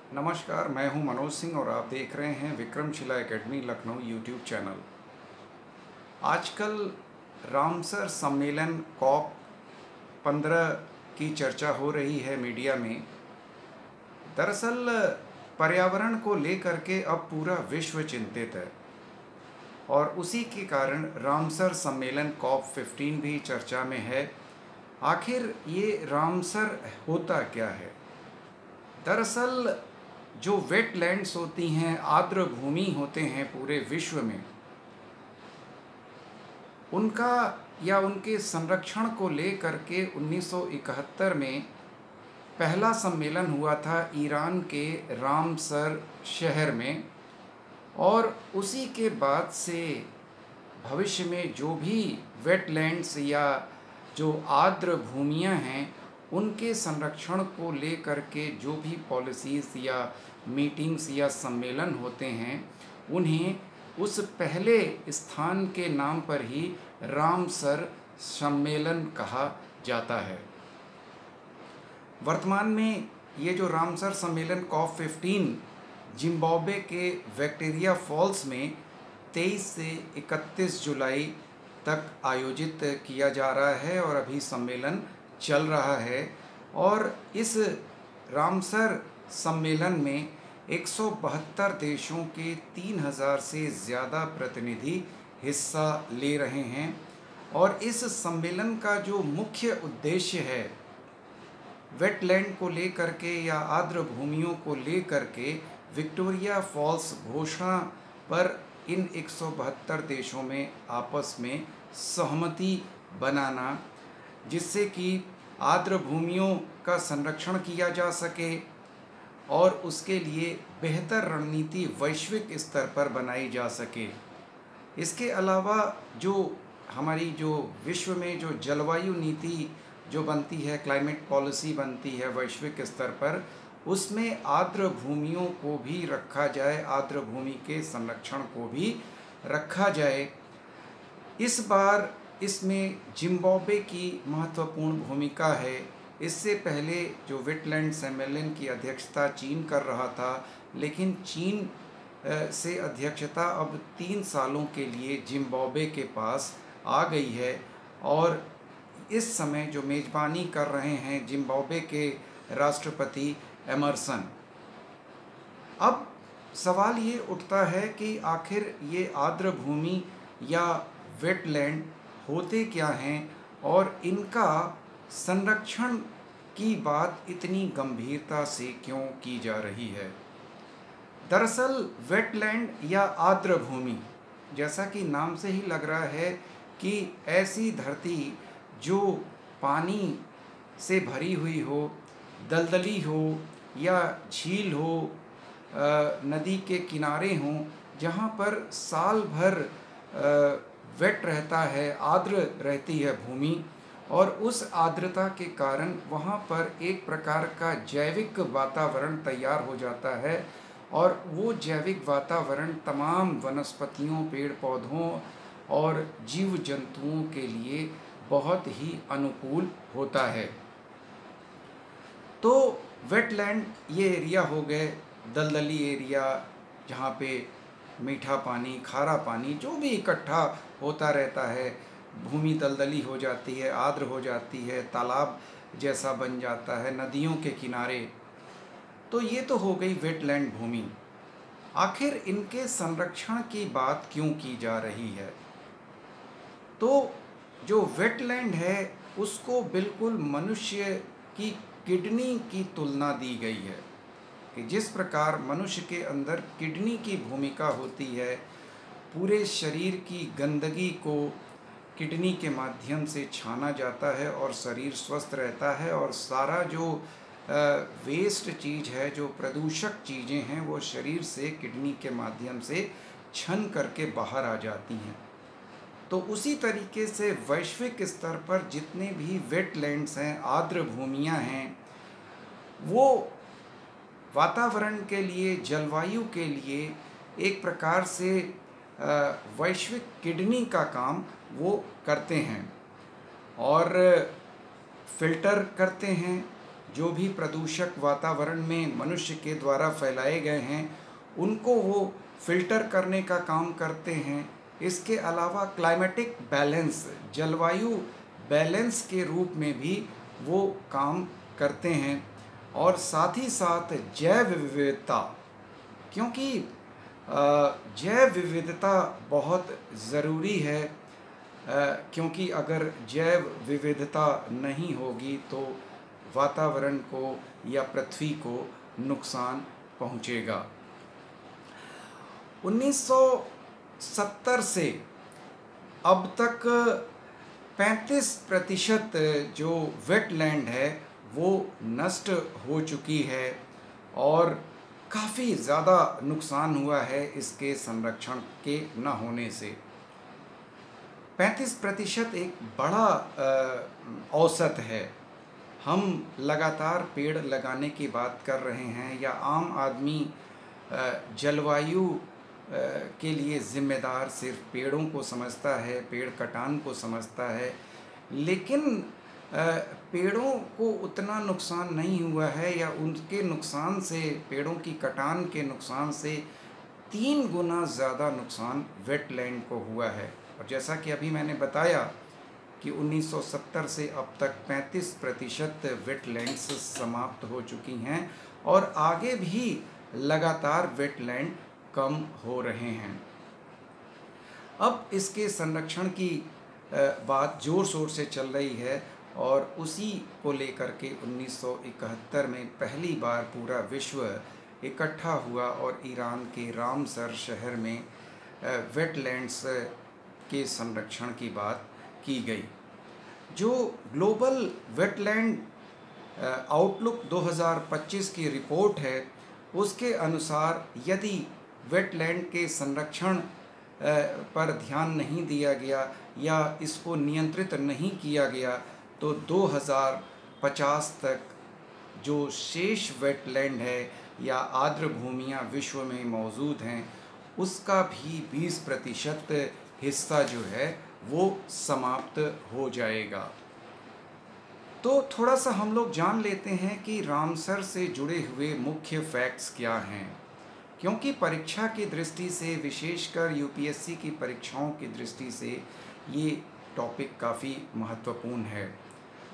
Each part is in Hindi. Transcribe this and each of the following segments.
नमस्कार, मैं हूं मनोज सिंह और आप देख रहे हैं Vikramshila academy Lucknow YouTube channel. आजकल रामसर सम्मेलन कॉप 15 की चर्चा हो रही है मीडिया में। दरअसल पर्यावरण को लेकर के अब पूरा विश्व चिंतित है और उसी के कारण रामसर सम्मेलन कॉप 15 भी चर्चा में है। आखिर ये रामसर होता क्या है? दरअसल जो वेटलैंड्स होती हैं, आर्द्र भूमि होते हैं पूरे विश्व में, उनका या उनके संरक्षण को लेकर के 1971 में पहला सम्मेलन हुआ था ईरान के रामसर शहर में। और उसी के बाद से भविष्य में जो भी वेटलैंड्स या जो आर्द्र भूमियां हैं, उनके संरक्षण को लेकर के जो भी पॉलिसीज़ या मीटिंग्स या सम्मेलन होते हैं, उन्हें उस पहले स्थान के नाम पर ही रामसर सम्मेलन कहा जाता है। वर्तमान में ये जो रामसर सम्मेलन कॉप 15 जिम्बाब्वे के विक्टोरिया फॉल्स में 23 से 31 जुलाई तक आयोजित किया जा रहा है और अभी सम्मेलन चल रहा है। और इस रामसर सम्मेलन में 172 देशों के 3000 से ज़्यादा प्रतिनिधि हिस्सा ले रहे हैं। और इस सम्मेलन का जो मुख्य उद्देश्य है, वेटलैंड को लेकर के या आर्द्र भूमियों को लेकर के विक्टोरिया फॉल्स घोषणा पर इन 172 देशों में आपस में सहमति बनाना, जिससे कि आर्द्र भूमियों का संरक्षण किया जा सके और उसके लिए बेहतर रणनीति वैश्विक स्तर पर बनाई जा सके। इसके अलावा जो हमारी जो विश्व में जो जलवायु नीति जो बनती है, क्लाइमेट पॉलिसी बनती है वैश्विक स्तर पर, उसमें आर्द्र भूमियों को भी रखा जाए, आर्द्र भूमि के संरक्षण को भी रखा जाए। इस बार इसमें जिम्बाब्वे की महत्वपूर्ण भूमिका है। इससे पहले जो वेटलैंड सम्मेलन की अध्यक्षता चीन कर रहा था, लेकिन चीन से अध्यक्षता अब 3 सालों के लिए जिम्बाब्वे के पास आ गई है। और इस समय जो मेज़बानी कर रहे हैं जिम्बाब्वे के राष्ट्रपति एमरसन। अब सवाल ये उठता है कि आखिर ये आर्द्र भूमि या वेटलैंड होते क्या हैं और इनका संरक्षण की बात इतनी गंभीरता से क्यों की जा रही है। दरअसल वेटलैंड या आर्द्र भूमि, जैसा कि नाम से ही लग रहा है कि ऐसी धरती जो पानी से भरी हुई हो, दलदली हो या झील हो, नदी के किनारे हों, जहाँ पर साल भर वेट रहता है, आर्द्र रहती है भूमि। और उस आर्द्रता के कारण वहाँ पर एक प्रकार का जैविक वातावरण तैयार हो जाता है और वो जैविक वातावरण तमाम वनस्पतियों, पेड़ पौधों और जीव जंतुओं के लिए बहुत ही अनुकूल होता है। तो वेटलैंड ये एरिया हो गए, दलदली एरिया, जहाँ पे मीठा पानी, खारा पानी जो भी इकट्ठा होता रहता है, भूमि दलदली हो जाती है, आर्द्र हो जाती है, तालाब जैसा बन जाता है नदियों के किनारे। तो ये तो हो गई वेटलैंड भूमि। आखिर इनके संरक्षण की बात क्यों की जा रही है? तो जो वेटलैंड है उसको बिल्कुल मनुष्य की किडनी की तुलना दी गई है कि जिस प्रकार मनुष्य के अंदर किडनी की भूमिका होती है, पूरे शरीर की गंदगी को किडनी के माध्यम से छाना जाता है और शरीर स्वस्थ रहता है और सारा जो वेस्ट चीज़ है, जो प्रदूषक चीज़ें हैं, वो शरीर से किडनी के माध्यम से छन करके बाहर आ जाती हैं। तो उसी तरीके से वैश्विक स्तर पर जितने भी वेटलैंड्स हैं, आर्द्र भूमियाँ हैं, वो वातावरण के लिए, जलवायु के लिए एक प्रकार से वैश्विक किडनी का काम वो करते हैं और फिल्टर करते हैं जो भी प्रदूषक वातावरण में मनुष्य के द्वारा फैलाए गए हैं उनको वो फिल्टर करने का काम करते हैं। इसके अलावा क्लाइमेटिक बैलेंस, जलवायु बैलेंस के रूप में भी वो काम करते हैं। और साथ ही साथ जैव विविधता, क्योंकि जैव विविधता बहुत ज़रूरी है, क्योंकि अगर जैव विविधता नहीं होगी तो वातावरण को या पृथ्वी को नुकसान पहुंचेगा। 1970 से अब तक 35% जो वेटलैंड है वो नष्ट हो चुकी है और काफ़ी ज़्यादा नुकसान हुआ है इसके संरक्षण के न होने से। 35% एक बड़ा औसत है। हम लगातार पेड़ लगाने की बात कर रहे हैं या आम आदमी जलवायु के लिए ज़िम्मेदार सिर्फ पेड़ों को समझता है, पेड़ कटान को समझता है, लेकिन पेड़ों को उतना नुकसान नहीं हुआ है या उनके नुकसान से, पेड़ों की कटान के नुकसान से 3 गुना ज़्यादा नुकसान वेटलैंड को हुआ है। और जैसा कि अभी मैंने बताया कि 1970 से अब तक 35% वेटलैंड्स समाप्त हो चुकी हैं और आगे भी लगातार वेटलैंड कम हो रहे हैं। अब इसके संरक्षण की बात ज़ोर शोर से चल रही है और उसी को लेकर के 1971 में पहली बार पूरा विश्व इकट्ठा हुआ और ईरान के रामसर शहर में वेटलैंड्स के संरक्षण की बात की गई। जो ग्लोबल वेटलैंड आउटलुक 2025 की रिपोर्ट है उसके अनुसार यदि वेटलैंड के संरक्षण पर ध्यान नहीं दिया गया या इसको नियंत्रित नहीं किया गया तो 2050 तक जो शेष वेटलैंड है या आर्द्र भूमियाँ विश्व में मौजूद हैं उसका भी 20% हिस्सा जो है वो समाप्त हो जाएगा। तो थोड़ा सा हम लोग जान लेते हैं कि रामसर से जुड़े हुए मुख्य फैक्ट्स क्या हैं, क्योंकि परीक्षा की दृष्टि से, विशेषकर यूपीएससी की परीक्षाओं की दृष्टि से ये टॉपिक काफ़ी महत्वपूर्ण है।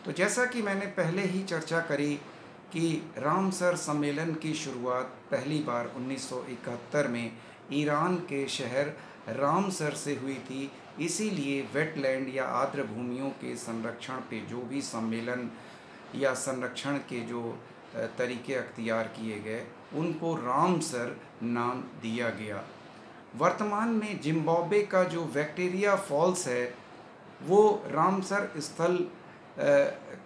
तो जैसा कि मैंने पहले ही चर्चा करी कि रामसर सम्मेलन की शुरुआत पहली बार 1971 में ईरान के शहर रामसर से हुई थी। इसीलिए वेटलैंड या आर्द्र भूमियों के संरक्षण पे जो भी सम्मेलन या संरक्षण के जो तरीके अख्तियार किए गए उनको रामसर नाम दिया गया। वर्तमान में जिम्बाब्वे का जो विक्टोरिया फॉल्स है वो रामसर स्थल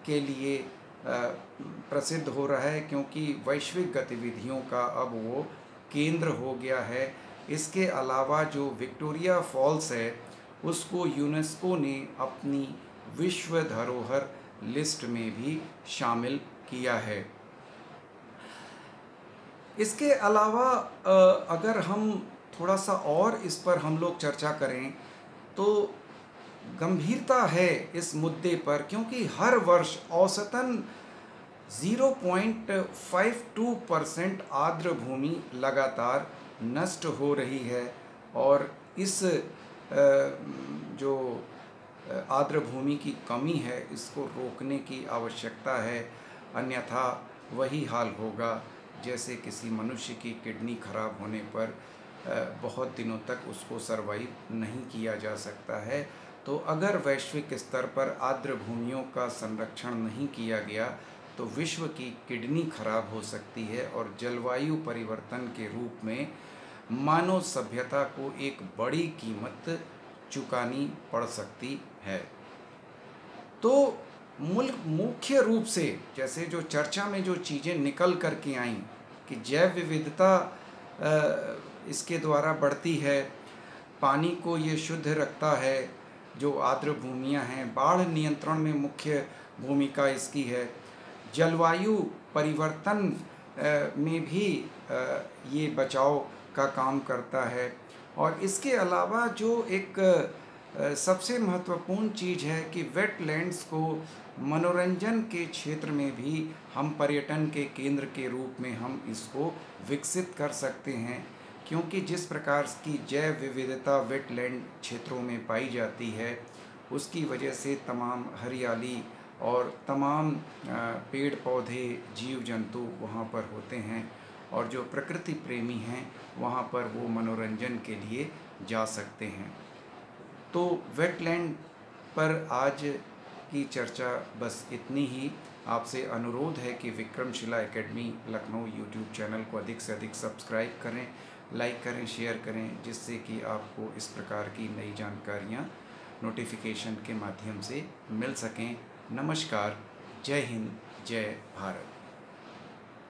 के लिए प्रसिद्ध हो रहा है, क्योंकि वैश्विक गतिविधियों का अब वो केंद्र हो गया है। इसके अलावा जो विक्टोरिया फॉल्स है उसको यूनेस्को ने अपनी विश्व धरोहर लिस्ट में भी शामिल किया है। इसके अलावा अगर हम थोड़ा सा और इस पर हम लोग चर्चा करें तो गंभीरता है इस मुद्दे पर, क्योंकि हर वर्ष औसतन 0.52% आर्द्र भूमि लगातार नष्ट हो रही है और इस जो आर्द्र भूमि की कमी है इसको रोकने की आवश्यकता है, अन्यथा वही हाल होगा जैसे किसी मनुष्य की किडनी खराब होने पर बहुत दिनों तक उसको सरवाइव नहीं किया जा सकता है। तो अगर वैश्विक स्तर पर आर्द्र भूमियों का संरक्षण नहीं किया गया तो विश्व की किडनी खराब हो सकती है और जलवायु परिवर्तन के रूप में मानव सभ्यता को एक बड़ी कीमत चुकानी पड़ सकती है। तो मुख्य रूप से जैसे जो चर्चा में जो चीज़ें निकल कर के आईं कि जैव विविधता इसके द्वारा बढ़ती है, पानी को ये शुद्ध रखता है, जो आर्द्र भूमियाँ हैं, बाढ़ नियंत्रण में मुख्य भूमिका इसकी है, जलवायु परिवर्तन में भी ये बचाव का काम करता है और इसके अलावा जो एक सबसे महत्वपूर्ण चीज़ है कि वेटलैंड्स को मनोरंजन के क्षेत्र में भी हम पर्यटन के केंद्र के रूप में हम इसको विकसित कर सकते हैं, क्योंकि जिस प्रकार की जैव विविधता वेटलैंड क्षेत्रों में पाई जाती है उसकी वजह से तमाम हरियाली और तमाम पेड़ पौधे जीव जंतु वहाँ पर होते हैं, और जो प्रकृति प्रेमी हैं वहाँ पर वो मनोरंजन के लिए जा सकते हैं। तो वेटलैंड पर आज की चर्चा बस इतनी ही। आपसे अनुरोध है कि Vikramshila academy Lucknow YouTube channel को अधिक से अधिक सब्सक्राइब करें, लाइक करें, शेयर करें, जिससे कि आपको इस प्रकार की नई जानकारियाँ नोटिफिकेशन के माध्यम से मिल सकें। नमस्कार, जय हिंद, जय भारत।